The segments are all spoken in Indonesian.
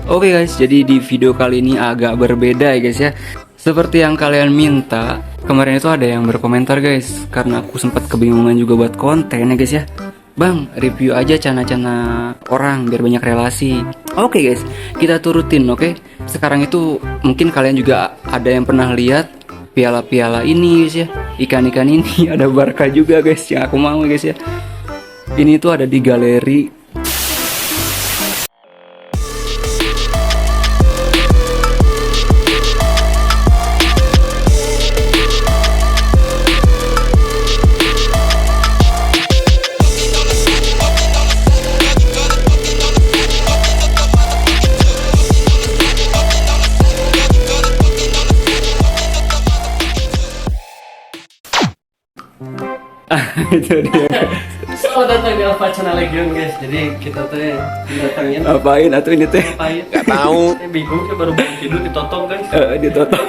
Oke guys, jadi di video kali ini agak berbeda ya guys ya. Seperti yang kalian minta, kemarin itu ada yang berkomentar guys, karena aku sempat kebingungan juga buat konten ya guys ya. Bang, review aja cana-cana orang biar banyak relasi. Oke guys, kita turutin oke. Sekarang itu mungkin kalian juga ada yang pernah lihat piala-piala ini guys ya. Ikan-ikan ini ada Barca juga guys yang aku mau guys ya. Ini tuh ada di galeri. Itu dia. Selamat datang di Alpha Channel Legion guys. Jadi kita tuh didatangin. Apain atau ini teh? Ngapain? Gak tahu. Bingung sih baru bangun tidur ditotong guys. Ditotong.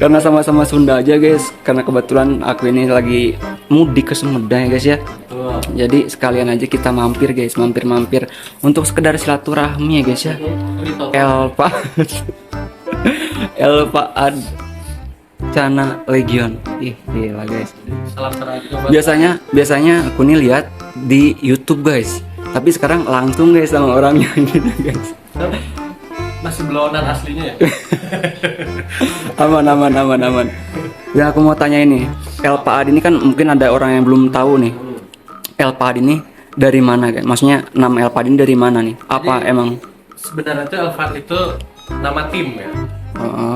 Karena sama-sama Sunda aja guys. Karena kebetulan aku ini lagi mudik ke Sumedang ya guys ya. Betul. Jadi sekalian aja kita mampir guys, mampir untuk sekedar silaturahmi ya guys ya. Elpa Channel Legion. Ih, gila guys. Salam terakhir. Biasanya aku nih lihat di YouTube guys. Tapi sekarang langsung guys sama orangnya gitu guys. Masih belonan aslinya ya. Aman. Ya aku mau tanya ini, Elpa Ad ini kan mungkin ada orang yang belum tahu nih. Elpa Ad ini dari mana guys? Maksudnya nama Elpa Ad ini dari mana nih? Apa Jadi, emang? Sebenarnya tuh Alpha itu nama tim ya.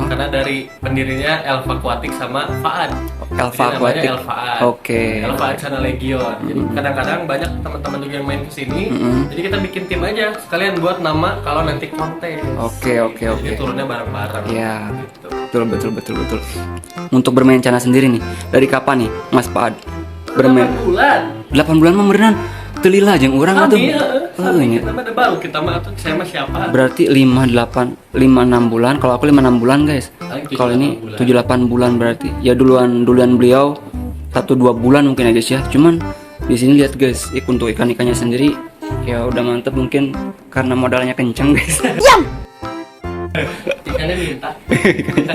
Karena dari pendirinya Elva Aquatic sama Faad. Elva Aquatic. Oke. Elva Channel Legion. Jadi kadang-kadang banyak teman-teman juga yang main kesini. Jadi kita bikin tim aja sekalian buat nama kalau nanti kontes. Oke. Jadi turunnya bareng-bareng. Ya. Gitu. Betul. Untuk bermain Cana sendiri nih, dari kapan nih Mas Faad bermain? 8 bulan. 8 bulan mah beneran telila jeung urang atuh. Kita mah ada baru, kita mah atuh saya mah siapa? Berarti 5-6 bulan. Kalau aku 5-6 bulan guys. Kalau ini 7-8 bulan berarti. Ya duluan beliau 1-2 bulan mungkin ya guys ya. Cuman di sini lihat guys, untuk ikan-ikannya sendiri ya udah mantep mungkin karena modalnya kenceng guys. Ikannya minta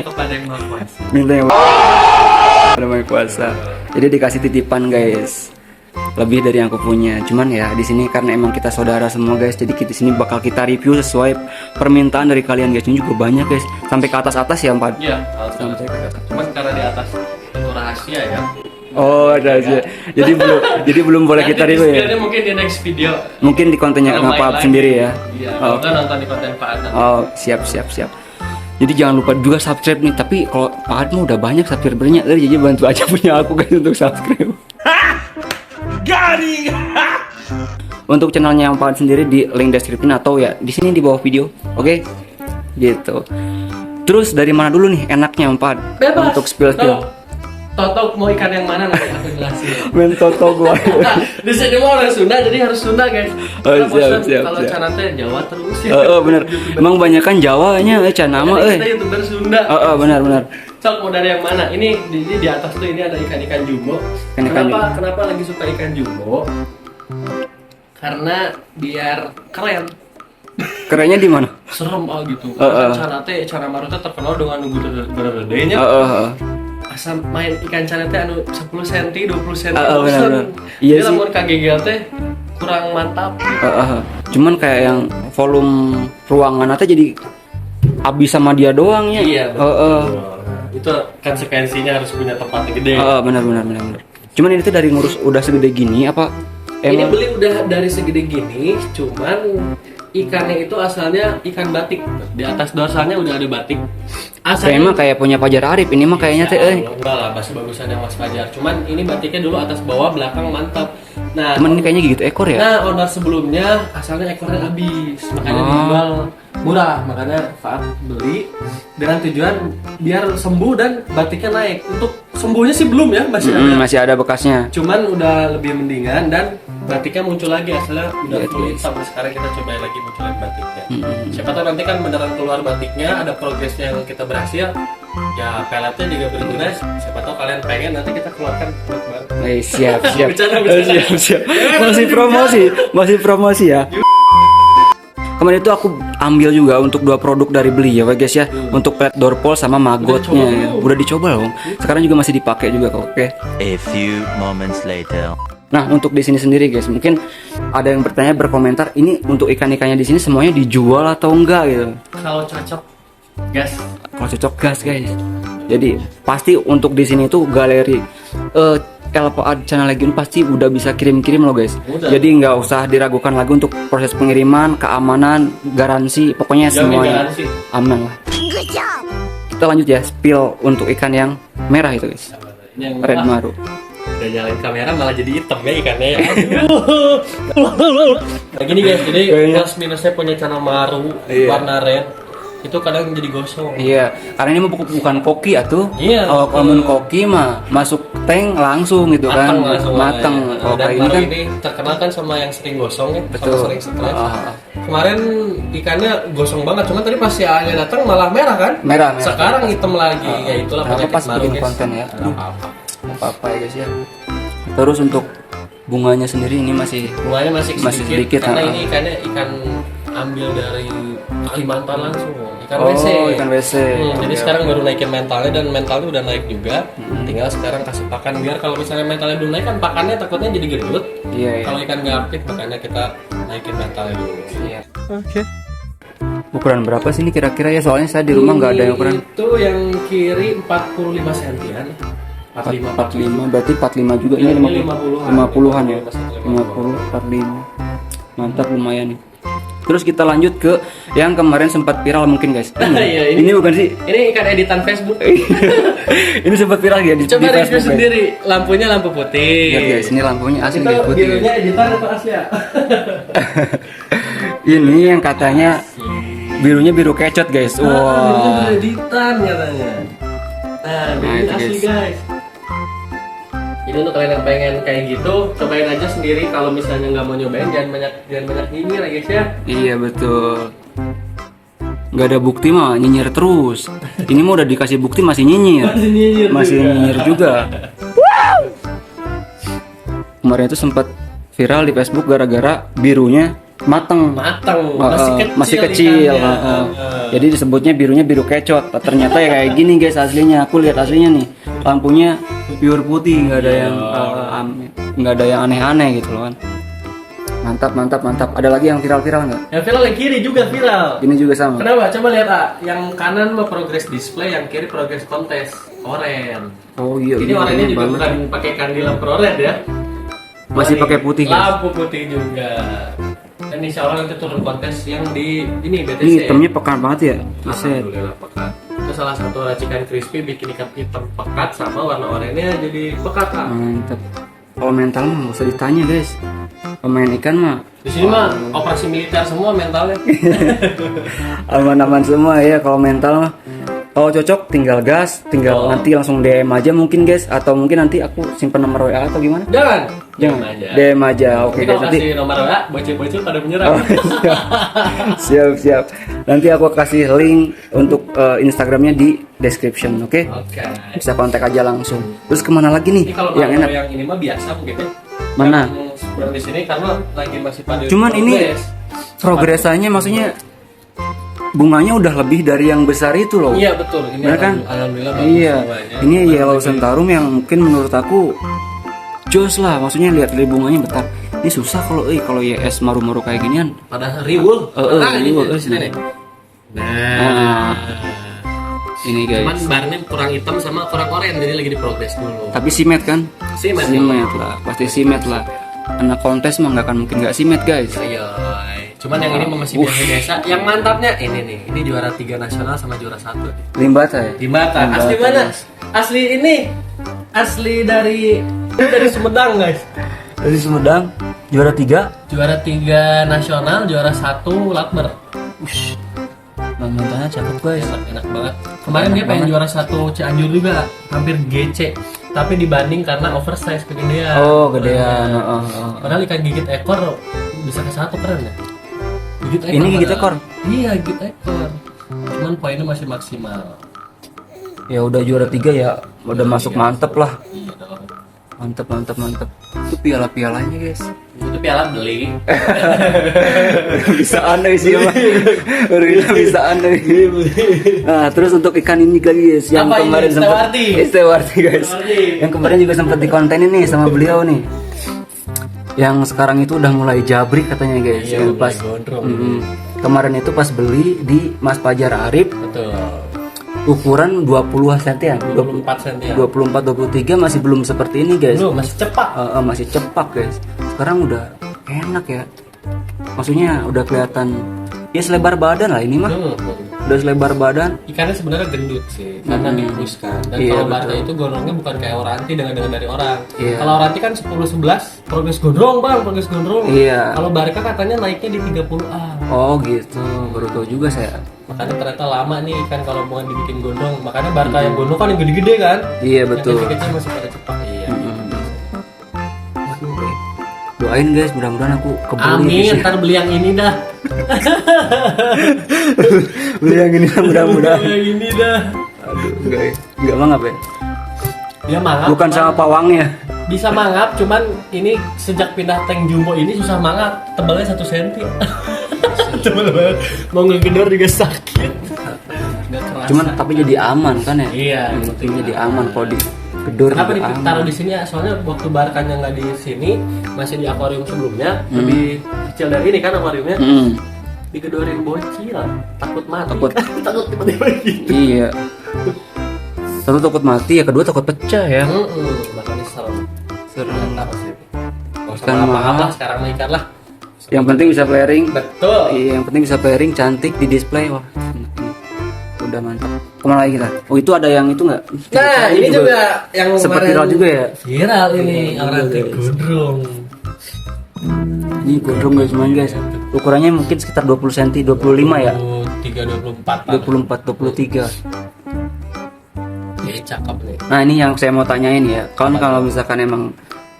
kepada yang maha kuasa. Minta yang maha kuasa. Jadi dikasih titipan guys. Lebih dari yang aku punya. Cuman ya di sini karena emang kita saudara semua guys, jadi di sini bakal kita review sesuai permintaan dari kalian guys. Ini juga banyak guys, sampai ke atas ya Pak. Iya, sampai ke atas. Cuman karena di atas itu rahasia ya. Oh, rahasia. Jadi belum boleh kita review ya. Mungkin di next video. Mungkin di kontennya Pak sendiri ya. Iya. Kita nonton di konten Pak Ad. Oh, siap. Jadi jangan lupa juga subscribe nih. Tapi kalau Pak Ad mah udah banyak subscribernya, jadi bantu aja punya aku guys untuk subscribe. Garing. Untuk channelnya yang Pak Ad sendiri di link deskripsi atau ya di sini di bawah video. Oke? Gitu. Terus dari mana dulu nih enaknya Pak Ad? Bebas. Untuk spill. Toto mau ikan yang mana nanti aku jelasin. Men Toto gua. Di sini mau orang Sunda jadi harus Sunda guys. Siap. Kalau Cana teh Jawa terus ya. Bener. Emang banyak kan Jawanya Cana mah Kita YouTuber Sunda. Benar. Sok mau dari yang mana? Ini di atas tuh ini ada ikan-ikan jumbo. Kenapa lagi suka ikan jumbo? Karena biar keren. Kerennya di mana? Serem gitu. Cana Maru teh terkenal dengan nunggu beredenya. Asal main ikan cana teh anu 10 cm, 20 cm. Benar. Iya sih. Lamun KGGL teh kurang mantap. Cuman kayak yang volume ruangan teh jadi habis sama dia doang ya. Iya. Itu konsekuensinya harus punya tempat yang gede. Benar. Cuman ini tuh dari ngurus udah segede gini apa? Ini beli udah dari segede gini, cuman ikannya itu asalnya ikan batik. Di atas dorsalnya udah ada batik. Asalnya kayak punya Fajar Arif, ini mah kayaknya teh enggak lah, bagusan yang Mas Fajar. Cuman ini batiknya dulu atas bawah, belakang mantap. Nah, cuman ini kayaknya gitu ekor ya? Nah, owner sebelumnya asalnya ekornya habis, makanya dijual murah. Makanya Faad beli dengan tujuan biar sembuh dan batiknya naik. Untuk sembuhnya sih belum ya, masih ada bekasnya. Cuman udah lebih mendingan dan batiknya muncul lagi, asalnya udah full hitam. Sekarang kita coba lagi munculin batiknya. Siapa tahu nanti kan beneran keluar batiknya, ada progresnya yang kita berhasil. Ya peletnya juga berguna. Siapa tahu kalian pengen nanti kita keluarkan buat baru. Siap. Bercanda. Siap. Masih promosi ya. Kemarin itu aku ambil juga untuk 2 produk dari beliau ya guys ya. Untuk plat door sama magotnya ya. Udah dicoba loh. Sekarang juga masih dipakai juga kok. Oke. A few moments later. Nah, untuk di sini sendiri guys, mungkin ada yang berkomentar, ini untuk ikan-ikannya di sini semuanya dijual atau enggak gitu. Kalau cocok gas. Kalau cocok gas guys. Jadi pasti untuk di sini tuh galeri LPA channel Legion pasti udah bisa kirim-kirim loh guys. Udah. Jadi nggak usah diragukan lagi untuk proses pengiriman, keamanan, garansi, pokoknya Jamin semuanya garansi. aman lah. Kita lanjut ya, spill untuk ikan yang merah itu guys. Ini yang Red merah. Maru. Udah nyalain kamera malah jadi hitam ya ikannya ya. Aduh. Nah gini guys, jadi Kayaknya- plus minusnya punya channel maru Iya. warna red itu kadang jadi gosong. Iya, karena ini bukan koki atuh. Iya, Kalau betul. kamu koki mah masuk tank langsung gitu kan, matang. Kalau Dan kayak ini baru kan ini terkenal kan sama yang sering gosong ya, betul. sama sering stres. Ah, Kemarin ikannya gosong banget, cuma tadi pas siangnya datang malah merah kan? merah. Sekarang hitam lagi, ya itulah Kenapa penyakit pas maru bikin guys. konten ya? Nggak apa-apa. Apa ya guys ya. Terus untuk bunganya sendiri ini masih Bunganya masih sedikit, karena ah. ini ikan ambil dari Kalimantan langsung, ikan Oh, WC. ikan WC. Jadi Oke, sekarang baru naikin mentalnya dan mentalnya udah naik juga. Tinggal sekarang kasih pakan biar kalau misalnya mentalnya belum naik kan pakannya takutnya jadi gendut. Iya, iya. Kalau ikan nggak aktif makanya kita naikin mentalnya dulu. Iya. Oke. Ukuran berapa sih ini kira-kira ya? Soalnya saya di rumah nggak ada yang ukuran. Itu yang kiri 45 sentian. 45 berarti 45 juga ini Ini 50 50-an ya. 50 45. Mantap lumayan nih. Terus kita lanjut ke yang kemarin sempat viral mungkin guys. Iya, ini bukan sih. Ini ikan editan Facebook. Ini sempat viral ya di Coba review Facebook. Guys. sendiri. Lampunya lampu putih. Lihat guys, ini lampunya asli Itu guys putih. Guys. birunya editan atau asli ya? Ini yang katanya birunya biru kecot guys. Birunya Wah. editan katanya. Nah, birunya itu, asli guys. guys. Jadi untuk kalian yang pengen kayak gitu, cobain aja sendiri. Kalau misalnya nggak mau nyobain, jangan banyak nyinyir ya guys ya. Iya betul. Nggak ada bukti mah nyinyir terus. Ini mah udah dikasih bukti masih nyinyir. Masih nyinyir juga. Kemarin itu sempat viral di Facebook gara-gara birunya mateng. Matang, Masih kecil. ikannya. Jadi disebutnya birunya biru kecot. Ternyata ya kayak gini guys aslinya. Aku lihat aslinya nih. Lampunya pure putih, nggak ada yang nggak ada yang aneh-aneh gitu loh kan. Mantap. Ada lagi yang viral-viral nggak? Yang viral yang kiri juga viral. Ini juga sama. Kenapa? Coba lihat yang kanan mah progress display, yang kiri progress kontes. Oren. Oh iya. Ini warnanya juga banget. bukan pakai kandil red ya. Masih pakai putih, guys. Lampu putih juga. Dan insya Allah nanti turun kontes yang di ini BTC. Ini hitamnya pekat banget ya. Buset. Alhamdulillah pekat. Itu salah satu racikan crispy bikin ikan hitam pekat sama warna oranye jadi pekat lah. Mantap. Kalau mental mah nggak usah ditanya guys. Pemain ikan mah Di sini mah operasi militer semua mentalnya. aman-aman semua ya kalau mental mah. Kalau cocok tinggal gas, tinggal nanti langsung DM aja mungkin guys, atau mungkin nanti aku simpan nomor WA atau gimana? Jangan. Jangan. aja. DM aja. Oke Jadi guys, kalau nanti kasih nomor WA, bocil-bocil pada menyerang. Oh, siap. Nanti aku kasih link untuk Instagramnya di description, oke? Oke. Bisa kontak aja langsung. Terus kemana lagi nih? Ini kalau Yang enak. yang ini mah biasa mungkin ya. Mana? Yang seberang di sini karena lagi masih pada Cuman ini progresannya maksudnya bunganya udah lebih dari yang besar itu loh. Iya betul. Ini Bener kan? alhamdulillah bagus Iya. semuanya. Ini Yellow Centarum yang mungkin menurut aku jos lah. Maksudnya lihat dari bunganya bentar. Ini susah kalau YS maru-maru kayak ginian. Pada riwul. Nah, ini riwul, sini nih. Nah. Ini Cuman guys. barnya kurang hitam sama kurang oranye jadi lagi diprogres dulu. Tapi simet kan? Simet. Simet lah. Pasti simet lah. Anak kontes mah nggak akan mungkin nggak simet guys. Iya. Cuman yang ini masih biasa. Yang mantapnya ini nih. Ini juara 3 nasional sama juara 1. Limbata ya? Di Batam. Asli Limbata, mana? guys. Asli ini. Asli dari Sumedang guys. Dari Sumedang juara 3. Juara 3 nasional, juara 1 Lakmer. Mantannya cakep guys. Enak banget. Kemarin Enak dia pengen banget. juara 1 Cianjur juga, hampir GC. Tapi dibanding karena oversize kegedean. Oh gedean. Nah, padahal ikan gigit ekor bisa ke 1 keren ya. Gigit ekor. Ini gigit padahal. ekor? Iya, gigit ekor. Cuman poinnya masih maksimal. Ya udah juara 3 ya. Udah masuk mantep lah. Iya dong. Mantep. Itu piala-pialanya guys. Itu Tapi alat beli. Bisa aneh sih ya, baru bisa aneh. Nah, terus untuk ikan ini guys, yang Apa ini? kemarin sempat Stewarti guys, Stewarti. yang kemarin juga sempat dikontenin nih sama beliau nih. Yang sekarang itu udah mulai jabrik katanya guys. Iya, Yang mulai pas gondrong. kemarin itu pas beli di Mas Fajar Arif, Betul. ukuran 20 cm ya, 24 cm. 24 23 masih belum seperti ini guys. Belum, masih cepat. Masih cepak guys. Sekarang udah enak ya. Maksudnya udah kelihatan ya selebar badan lah ini mah. Udah selebar badan. Ikannya sebenarnya gendut sih, karena dibus kan. Dan Iya, kalau Barca betul. itu gondrongnya bukan kayak oranti dengan dari orang. Iya. Kalau oranti kan 10-11 progres gondrong bang, progres gondrong. Iya. Kalau Barca katanya naiknya di 30A. Oh gitu, baru tahu juga saya. Makanya ternyata lama nih ikan kalau mau dibikin gondrong. Makanya Barca yang gondrong kan yang gede-gede kan. Iya betul. Yang kecil-kecil masih pada cepat. Iya. Doain guys, mudah-mudahan aku kebeli. Amin, ntar beli yang ini dah. Beli yang ini mudah-mudahan. Beli yang ini dah. Aduh, enggak mangap ya. Dia mangap. Bukan cuman sama pawangnya. bisa mangap, cuman ini sejak pindah tank jumbo ini susah mangap. Tebalnya 1 cm. Tebal banget. Mau ngegedor juga sakit. Nggak kerasa. Cuman tapi jadi aman kan ya? Iya, Yang penting jadi aman kalau di gedor kenapa juga ditaruh aman. di sini ya? Soalnya waktu Barkanya nggak di sini, masih di akuarium sebelumnya, lebih kecil dari ini kan akuariumnya. Digedorin bocil, takut mati. Takut tiba-tiba gitu. Iya. Satu takut mati, ya kedua takut pecah ya. Makanya serem. Serem. Apa sih? Gak usah Ikan mahal mahal. lah, sekarang mah ikan lah. Yang penting bisa flaring. Betul. Iya, yang penting bisa pairing, cantik di display. Wah, udah mantap. Kemana lagi kita? Oh itu ada yang itu nggak? Nah, ini juga yang sempat kemarin viral juga ya. Viral ini orang gondrong. Ini gondrong guys, main guys. Ukurannya mungkin sekitar 20 cm, 25 ya. 23, 24. 24, 23. Ya, cakep nih. Nah ini yang saya mau tanyain ya. Kalau misalkan emang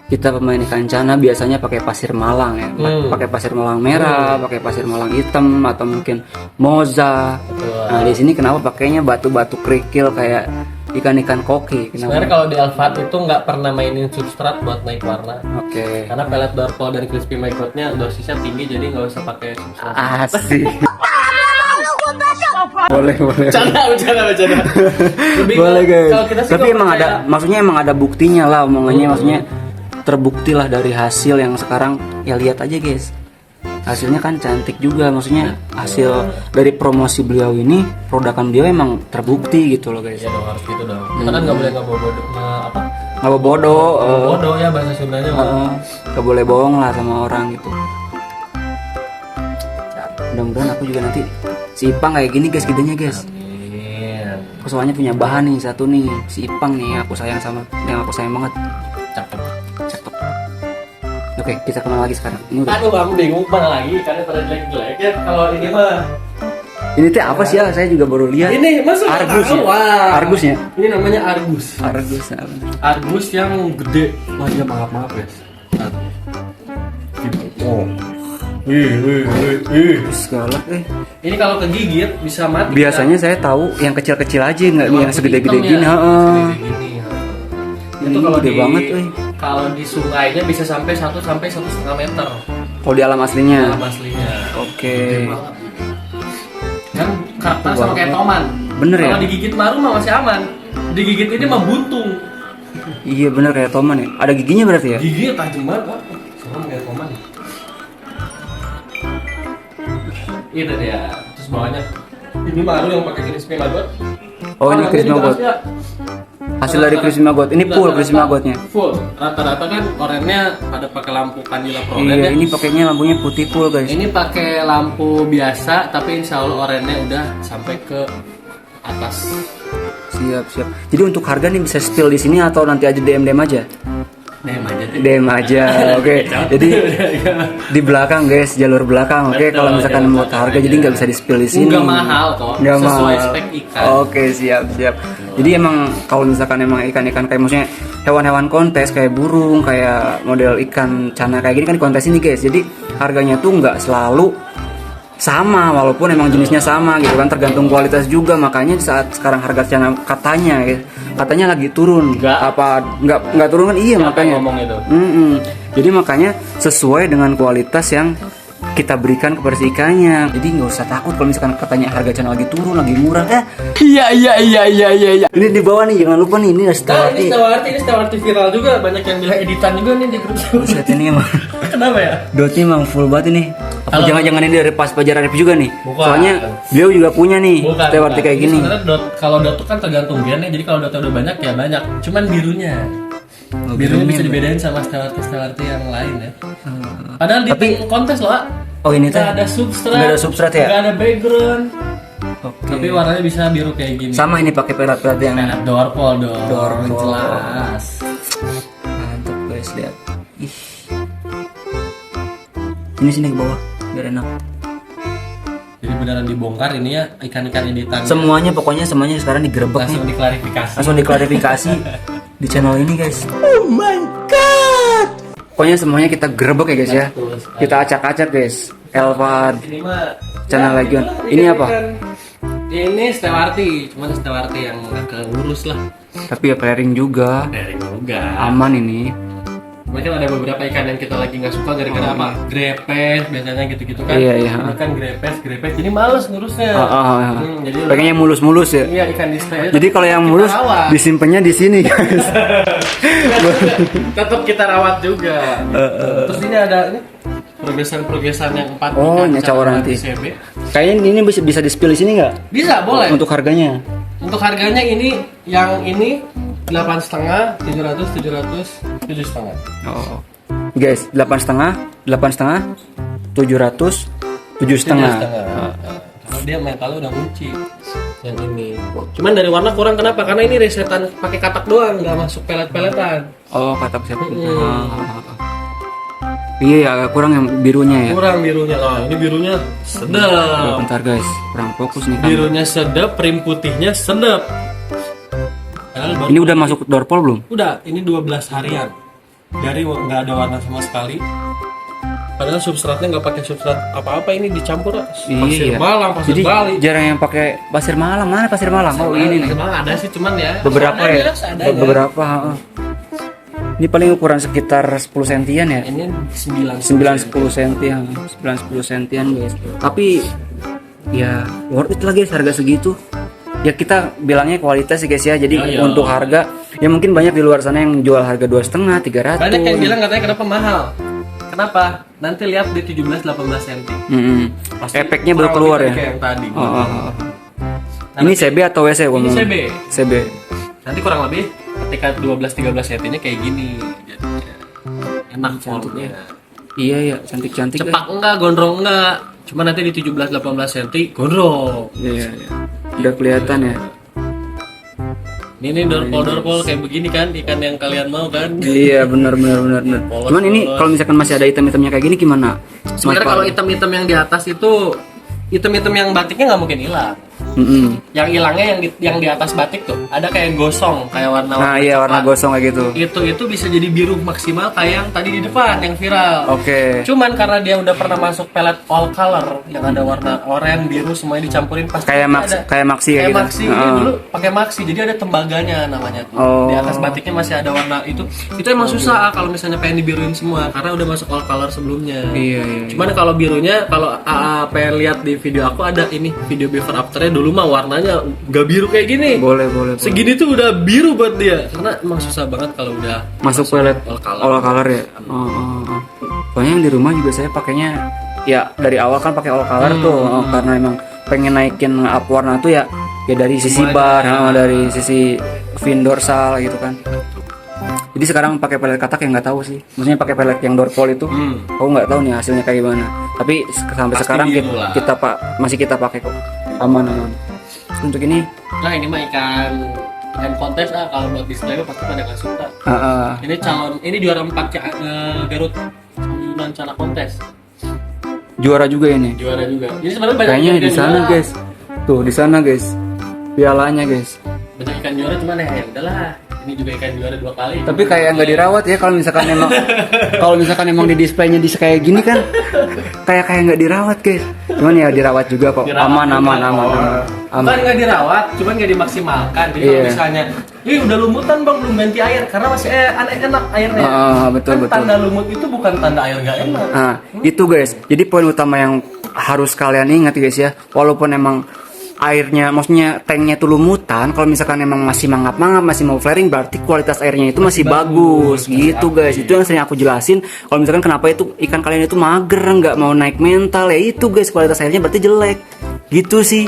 kita pemain ikan cana biasanya pakai pasir malang ya, pakai pasir malang merah, pakai pasir malang hitam atau mungkin moza. Betul. Nah di sini kenapa pakainya batu-batu kerikil kayak ikan-ikan koki? Sebenarnya Kenapa? kalau di Alphard itu nggak pernah mainin substrat buat naik warna. Oke. Karena pelet Dorpo dan crispy magotnya dosisnya tinggi, jadi nggak usah pakai substrat. Asik. boleh. Bercanda. Lebih Boleh guys. kalau kita sih Tapi nggak emang percaya. ada, maksudnya emang ada buktinya lah omongannya, maksudnya terbukti lah dari hasil yang sekarang ya lihat aja guys. Hasilnya kan cantik juga, maksudnya hasil dari promosi beliau ini, produkan beliau emang terbukti gitu loh guys. Ya dong, harus gitu dong. Kita kan nggak boleh nggak bawa bodoh, apa? Nggak bodoh, Bodoh ya bahasa Sundanya. nggak boleh bohong lah sama orang gitu. Mudah-mudahan aku juga nanti si Ipang kayak gini guys, gedenya guys. Amin. Aku soalnya punya bahan nih satu nih, si Ipang nih aku sayang sama, yang aku sayang banget. Cakep. Cakep. Oke, kita kemana lagi sekarang? Ini udah. Aduh, aku bingung mana lagi karena pada jelek-jelek ya. Kalau ini mah Ini teh apa sih ya? Saya juga baru lihat. ini masuk Argus ya? Wah. Argus ya? Ini namanya Argus. Argus. Ya. Argus yang gede. Wah, dia maaf guys. Oh. Galak Ini kalau kegigit bisa mati. Biasanya saya tahu yang kecil-kecil aja, nggak yang segede-gede gini. Ya? Heeh. Segede gini. Ini Itu kalau gede di banget, euy. Kalau di sungainya bisa sampai 1 sampai 1,5 meter. Kalau di alam aslinya. Dalam aslinya. Oke. Kan karakter sama kayak toman. Bener ya? Kalau digigit maru mah masih aman. Digigit ini mah buntung. Iya bener kayak toman ya. Ada giginya berarti ya? Gigi tajam banget kok. Sama kayak toman. Itu dia. Terus bawahnya ini maru yang pakai crispy maggot. Oh ini crispy maggot. Hasil dari crispy maggot. Ini full crispy maggotnya. Full. Rata-rata kan orennya pada pakai lampu kandila pro Iya, ini pakainya lampunya putih full guys. Ini pakai lampu biasa, tapi insya Allah orennya udah sampai ke atas. Siap. Jadi untuk harga nih bisa spill di sini atau nanti aja DM aja? DM aja. Oke. Jadi di belakang guys, jalur belakang. Oke, Betul, kalau misalkan jalur mau belakang harga aja. jadi nggak bisa di spill di sini. Nggak mahal kok, Nggak sesuai mahal. spek ikan. Oke, siap. Jadi emang kalau misalkan emang ikan-ikan kayak maksudnya hewan-hewan kontes kayak burung, kayak model ikan cana kayak gini kan di kontes ini guys. Jadi harganya tuh nggak selalu sama, walaupun emang jenisnya sama gitu kan, tergantung kualitas juga. Makanya saat sekarang harga channel katanya lagi turun. Nggak turun kan? Iya, Siapa makanya yang ngomong itu? Jadi makanya sesuai dengan kualitas yang kita berikan kepada si ikannya. Jadi nggak usah takut kalau misalkan katanya harga channel lagi turun, lagi murah. Iya. Ini di bawah nih, jangan lupa nih, ini Nah, Stewarti. ini Stewarti viral juga, banyak yang bilang editan juga nih di grup. Buset, ini emang Kenapa ya? dotnya emang full banget ini. Apa Kalau- jangan-jangan ini dari pas Pajar Arif juga nih? Bukan. Soalnya beliau juga punya nih Stewarti kayak Ini gini. sebenarnya kalau dot tuh kan tergantung gen ya. Jadi kalau dotnya udah banyak ya banyak. Cuman birunya. Birunya bisa dibedain sama Stewarti yang lain ya. Padahal di kontes loh. Oh ini tuh Nggak ada substrat. nggak ada substrat ya? Nggak ada background. Oke. Tapi warnanya bisa biru kayak gini. Sama ini pakai pelat-pelat yang Nah, Dorpol dong. Dorpol. Jelas. mantap guys, lihat. Ih. Sini ke bawah biar enak. Jadi beneran dibongkar ini ya ikan-ikan editan. Semuanya sekarang digerebek langsung nih. diklarifikasi. Langsung diklarifikasi di channel ini guys. Oh my god. Pokoknya semuanya kita gerebek ya guys ya. Betul sekali. Kita acak-acak guys. Elvan, Ini mah channel Legion. ikan- Ini apa? Ini Stewarti, cuman Stewarti yang nggak keurus lah. Tapi ya pairing juga. Dari juga. Aman ini. Mungkin ada beberapa ikan yang kita lagi nggak suka gara-gara apa? Grepes biasanya gitu-gitu kan. Iya. Ini kan grepes. Jadi males ngurusnya. Jadi Pengennya mulus-mulus ya. iya ikan display. Jadi kalau yang mulus disimpannya di sini guys. tetap kita rawat juga. Terus ini ada ini progresan yang 4. Oh, nyacawar nanti. Kayaknya ini bisa di-spill di sini nggak? Bisa, boleh. Untuk harganya. Untuk harganya yang ini 8,5, 700, 7,5. Oh. Guys, 8,5, 700, 7,5. Kalau dia metalnya udah kunci yang ini. Cuman dari warna kurang, kenapa? Karena ini resetan pakai katak doang, nggak masuk pelet-peletan. Oh, kata siapa? Iya ya, agak kurang yang birunya ya. Kurang birunya. Oh, ini birunya sedap. Bentar guys, kurang fokus nih kan. Birunya sedap, prim putihnya sedap. Ini udah masuk dorpol belum? Udah, ini 12 harian. Dari nggak ada warna sama sekali. Padahal substratnya nggak pakai substrat apa-apa, ini dicampur pasir malang, pasir Jadi Bali. jarang yang pakai pasir malang. Mana pasir malang? Oh ini nih. Memang ada sih, cuman ya Beberapa ya. seadanya. Beberapa. Ini paling ukuran sekitar 10 sentian ya. Ini 9 9-10 sentian, 9-10 sentian guys. Tapi ya worth it lah guys harga segitu. Ya kita bilangnya kualitas sih guys ya. Jadi untuk harga ya mungkin banyak di luar sana yang jual harga 2,5, 300. Banyak yang bilang katanya kenapa mahal. Kenapa? Nanti lihat di 17-18 cm. Pasti Efeknya baru kurang keluar lebih ya. kayak yang tadi. Ini CB atau WC? Ini CB. CB. Nanti kurang lebih ketika 12-13 cm nya kayak gini. Jadinya enak formnya. Iya ya, cantik-cantik. Cepak enggak, gondrong enggak. Cuma nanti di 17-18 cm gondrong. Iya. Udah kelihatan ya. Ini dorpol kayak begini kan, ikan yang kalian mau kan? Iya benar. Cuman ini kalau misalkan masih ada item-itemnya kayak gini gimana? Sebenarnya kalau item-item yang di atas itu, item-item yang batiknya nggak mungkin hilang. Yang hilangnya yang di atas batik tuh ada kayak gosong, kayak warna. Nah iya warna gosong kayak gitu. Itu bisa jadi biru maksimal kayak yang tadi di depan yang viral. Oke. Cuman karena dia udah pernah masuk pelet all color yang ada warna oranye, biru semuanya dicampurin pasti Kayak ada. kayak maxi kayak gitu. Maxi dia dulu pakai maxi, jadi ada tembaganya namanya tuh. Oh. Di atas batiknya masih ada warna itu. Itu emang susah kalau misalnya pengen dibiruin semua karena udah masuk all color sebelumnya. Iya. Cuman kalau birunya, kalau pengen lihat di video aku ada ini video before afternya. Dulu mah warnanya gak biru kayak gini. Boleh. Segini tuh udah biru buat dia karena emang susah banget kalau udah Masuk pelet all color. all color ya. Soalnya yang di rumah juga saya pakainya ya dari awal kan pakai all color tuh karena emang pengen naikin up warna tuh ya dari sisi bar, dari sisi fin dorsal gitu kan. Jadi sekarang pakai pelet katak yang nggak tahu sih. Maksudnya pakai pelet yang dorpol itu, aku nggak tahu nih hasilnya kayak gimana. Tapi sampai Pasti sekarang biru lah. masih kita pakai kok, aman. Untuk ini, Nah ini mah ikan kontes kalau buat display pasti pada nggak suka. Ini juara 4 Garut Cana kontes. juara juga ini. Juara juga. Ini sebenarnya banyak Kayaknya ikan di sana juara. guys. Tuh di sana guys, pialanya guys. Banyak ikan juara cuman ya udahlah. Ini Ini juga ikan juara 2 kali. Tapi kayak nggak dirawat ya kalau misalkan emang di displaynya di kayak gini kan kayak nggak dirawat guys. Cuman ya dirawat juga kok. Dirawat Aman. Bukan nggak dirawat, cuman nggak dimaksimalkan. Jadi kalau Iya. misalnya, udah lumutan bang, belum ganti air karena masih enak airnya. Betul. Tanda lumut itu bukan tanda air nggak enak. Nah, itu guys. Jadi poin utama yang harus kalian ingat guys ya. Walaupun emang airnya, maksudnya tanknya itu lumutan, kalau misalkan emang masih mangap-mangap, masih mau flaring, berarti kualitas airnya itu masih bagus gitu guys. Itu yang sering aku jelasin. Kalau misalkan kenapa itu ikan kalian itu mager, nggak mau naik mental, ya itu guys, kualitas airnya berarti jelek. Gitu sih.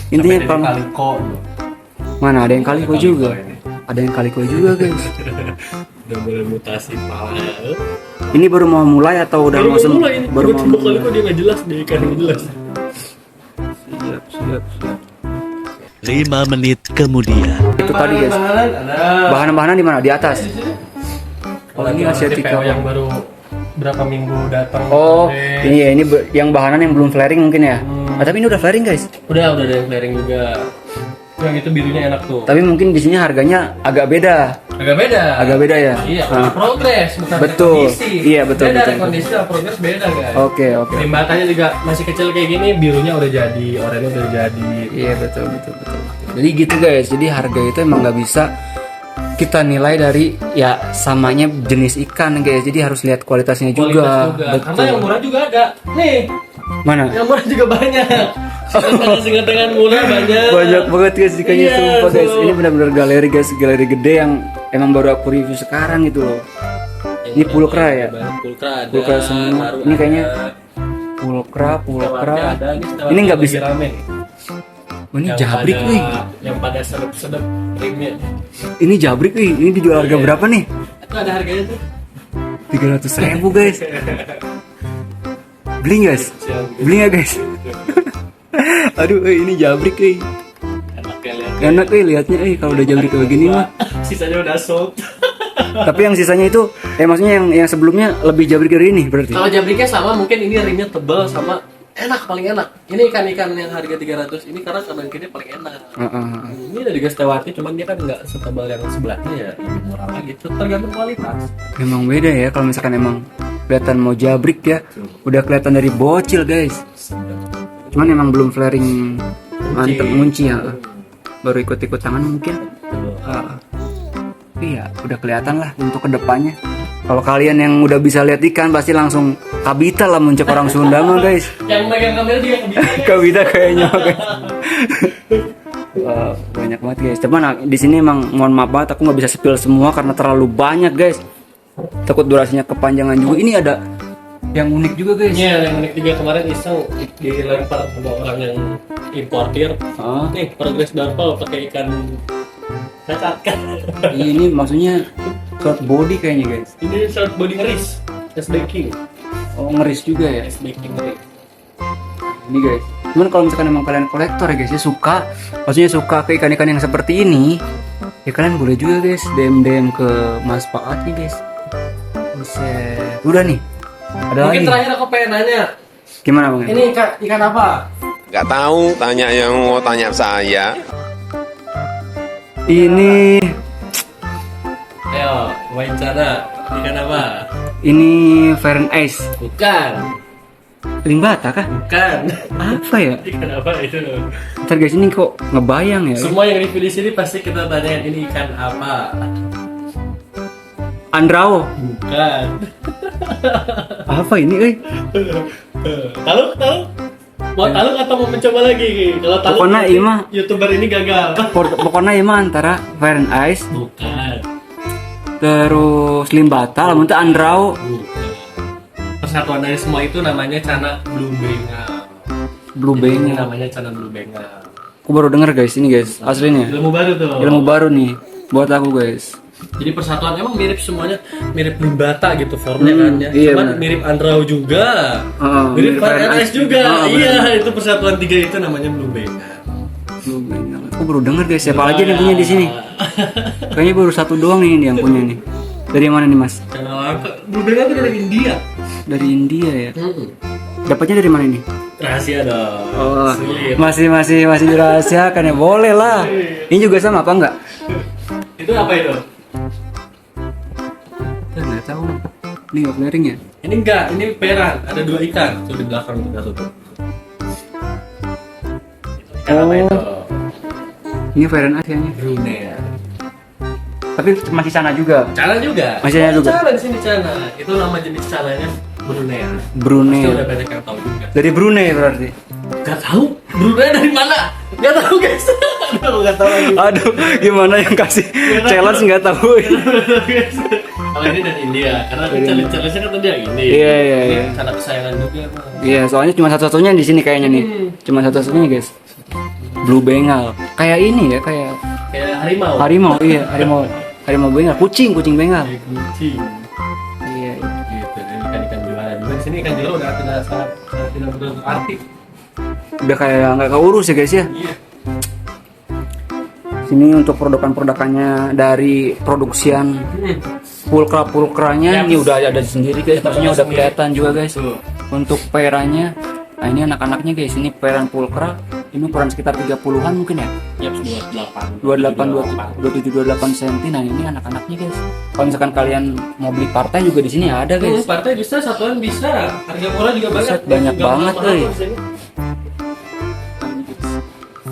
Intinya Sampai kalau dari kaliko. mana ada yang kaliko juga. Ada yang kaliko juga guys. Udah mulai mutasi pala. Ini baru mau mulai atau udah mau mulai ini. baru mau Tiba-tiba kaliko dia nggak jelas, dia ikan nggak jelas. Siap. 5 menit kemudian. Itu tadi guys. Bahan-bahanan ada. Bahan-bahanan di mana? Di atas. Kalau ini ini asiatica. yang baru berapa minggu datang. Oh, kemarin. ini ya, yang bahanan yang belum flaring mungkin ya. Tapi ini udah flaring guys. Udah ada yang flaring juga. Yang itu birunya enak tuh. Tapi mungkin di sini harganya agak beda. Agak beda. Ya. Iya, Ah. progres bukan Betul. rekondisi. Iya, betul, Beda betul. rekondisi sama progres beda guys. Oke. Limbatannya juga masih kecil kayak gini, birunya udah jadi, oranye udah jadi. Iya betul. Jadi gitu guys. Jadi harga itu emang nggak bisa kita nilai dari ya samanya jenis ikan guys. Jadi harus lihat kualitasnya juga. Kualitas Karena yang murah juga ada. Nih, Mana? yang murah juga banyak. Dengan murah banyak. Banyak banget guys ikannya Iya, sumpah guys. so- Ini benar-benar galeri guys, galeri gede yang emang baru aku review sekarang gitu loh. Ini pulkra ya? Pulkra ada. Pulkra semua. Taruh Ini kayaknya ada. pulkra. Ada. Ini nggak bisa. Rame. Oh, ini Yang jabrik pada- wih. Yang pada sedep-sedep rimnya. Ini jabrik wih. Ini dijual harga berapa nih? Itu ada harganya tuh. 300.000 guys. Beli guys. Beli nggak guys? Aduh, ini jabrik wih. Enak ya lihat. Enak lihatnya kalau udah jabrik kayak gini mah. Sisanya udah sold. Tapi yang sisanya itu, maksudnya yang sebelumnya lebih jabrik dari ini berarti. Kalau jabriknya sama, mungkin ini rimnya tebal sama enak, paling enak. Ini ikan-ikan yang harga 300 ini karena kanan kiri paling enak. Ini dari Gastewati, cuman dia kan nggak setebal yang sebelahnya ya, lebih murah lagi. Itu tergantung kualitas. Memang beda ya kalau misalkan emang kelihatan mau jabrik ya. Udah kelihatan dari bocil guys. Cuman emang belum flaring mantep ngunci ya. Baru ikut-ikut tangan mungkin. Iya, udah kelihatan lah untuk kedepannya. Kalau kalian yang udah bisa lihat ikan pasti langsung kabita lah muncul orang Sunda mah guys. Yang megang kamera juga kebisa. Kabita kayaknya guys. Wah, banyak banget guys. Cuman di sini emang mohon maaf banget aku nggak bisa spill semua karena terlalu banyak guys. Takut durasinya kepanjangan juga. Ini ada yang unik juga guys. Iya, yang unik juga kemarin iseng dilempar sama orang yang importir. Ah, Nih, progres darpal pakai ikan cacat kan. ini maksudnya short body kayaknya guys. Ini short body ngeris, SD King, Oh, ngeris juga ya. SD King ngeris. Ini guys. Cuman kalau misalkan emang kalian kolektor ya guys ya, maksudnya suka ke ikan-ikan yang seperti ini, ya kalian boleh juga guys DM ke Mas Faat nih guys. Buset. Udah nih. Ada Mungkin lagi. terakhir aku pengen nanya, Gimana bang? ini ikan apa? Nggak tahu, tanya yang mau tanya saya. Ini Ayo, wawancara. Ikan apa? ini Feren Ice. Bukan, Limbata kah? bukan. Apa ya? Ikan apa itu? Ntar guys ini kok ngebayang ya. Semua yang review di sini pasti kita tanyain ini ikan apa? Andrao. Bukan. Apa ini Taluk? Mau taluk atau mau mencoba lagi? Kalau taluk Pokoknya nanti Ima. YouTuber ini gagal. Pokoknya emang antara Feren Ice Bukan. terus Limbata lamun teh Andrao. Bukan. Persatuan dari semua itu namanya Cana Blue Bengal. Blue Ini Bengal. namanya Cana Blue Bengal. Aku baru denger guys ini guys aslinya. Ilmu baru tuh. Ilmu baru nih buat aku guys. Jadi persatuan emang mirip semuanya, mirip Limbata gitu formnya kan ya. iya, Cuman benar. mirip Andrao juga. Mirip Feren Faren Ice juga. bener. Iya, itu persatuan tiga itu namanya Blue Bengal. Blue Bengal. Aku baru denger guys siapa lagi yang punya di sini. Kayaknya baru satu doang nih yang punya nih. Dari mana nih mas? Blue Bengal itu dari India. Dari India ya. Dapatnya dari mana nih? Rahasia dong. Oh, Sulit. masih dirahasiakan ya boleh lah. Ini juga sama apa enggak? Itu apa itu? Kita nggak tahu. Ini nggak flaring ya? Ini enggak, ini peran. Ada 2 ikan tuh di belakang kita tuh. Ikan apa itu? Ini varian Asianya. Brunei. Tapi masih sana juga. Cana juga. Masih ada juga. Cana di sini cana. Itu nama jenis cananya Brunei. Brunei. Pasti udah banyak yang tahu juga. Dari Brunei berarti. Gak tahu Brunei dari mana? Gak tahu guys. Aduh, gak tahu lagi. Aduh, gimana yang kasih challenge nggak tahu. Kalau ini dari India, karena challenge-nya kan tadi yang ini. Iya, iya, Ini iya. Cana kesayangan juga. Bang. Iya, soalnya cuma satu-satunya di sini kayaknya nih. Cuma satu-satunya guys. Blue Bengal. Kayak ini ya, kayak Kayak harimau. harimau. Iya, harimau Bengal. Kucing Bengal. Kayak kucing. Iya. Gitu. Dan ikan-ikan juara juga. Di sini ikan juara udah tidak berarti. Udah kayak nggak keurus ya guys ya. Iya. Sini untuk produkan-produkannya dari produksian pulkra-pulkranya ini udah ada sendiri guys. Maksudnya udah kelihatan juga guys. Tuh. Untuk peranya, nah ini anak-anaknya guys. Ini peran pulkra. Ini ukuran sekitar 30-an mungkin ya. Yap, 28. 27-28 cm. Nah ini anak-anaknya guys. Kalau misalkan kalian mau beli partai juga di sini ada guys. Partai bisa, satuan bisa. Harga murah juga banyak. Buset, banyak Juga banget, mahal-mahal euy. di sini.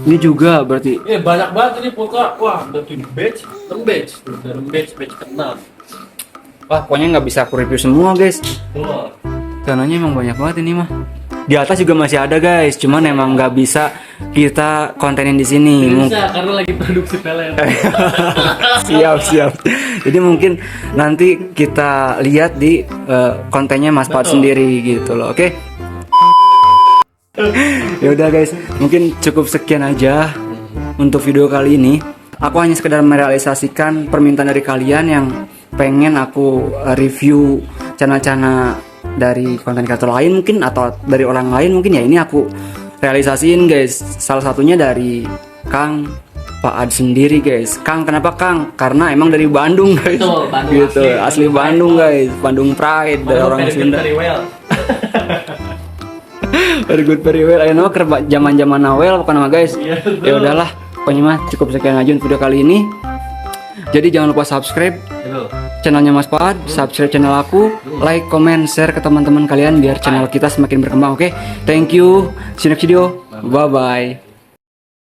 Ini juga berarti. Iya banyak banget ini pulkra. Wah, udah 7 batch, 6 batch. Udah 6 batch ke-6. Wah pokoknya nggak bisa aku review semua guys. Wah. Dananya emang banyak banget ini mah. Di atas juga masih ada guys, cuman emang nggak bisa kita kontenin di sini. Bisa karena lagi produksi pelet. Siap. Jadi mungkin nanti kita lihat di kontennya Mas Pat sendiri gitu loh, oke? Ya udah guys, mungkin cukup sekian aja untuk video kali ini. Aku hanya sekedar merealisasikan permintaan dari kalian yang pengen aku review channel-channel dari konten kreator lain mungkin atau dari orang lain mungkin ya, ini aku realisasiin guys. Salah satunya dari Kang Pak Ad sendiri guys. Kang, kenapa Kang? Karena emang dari Bandung guys. Betul, Bandung gitu, asli Bandung guys. Bandung Pride dari orang Sunda. Very well. Very good, very well. Ayo nama kerba zaman-zaman Nawel bukan nama guys. Iya, betul. Ya udahlah, pokoknya mah cukup sekian aja untuk video kali ini. Jadi jangan lupa subscribe Betul. channelnya Mas Paad, subscribe channel aku, like, comment, share ke teman-teman kalian biar channel kita semakin berkembang. Oke, thank you. See you next video. Bye bye.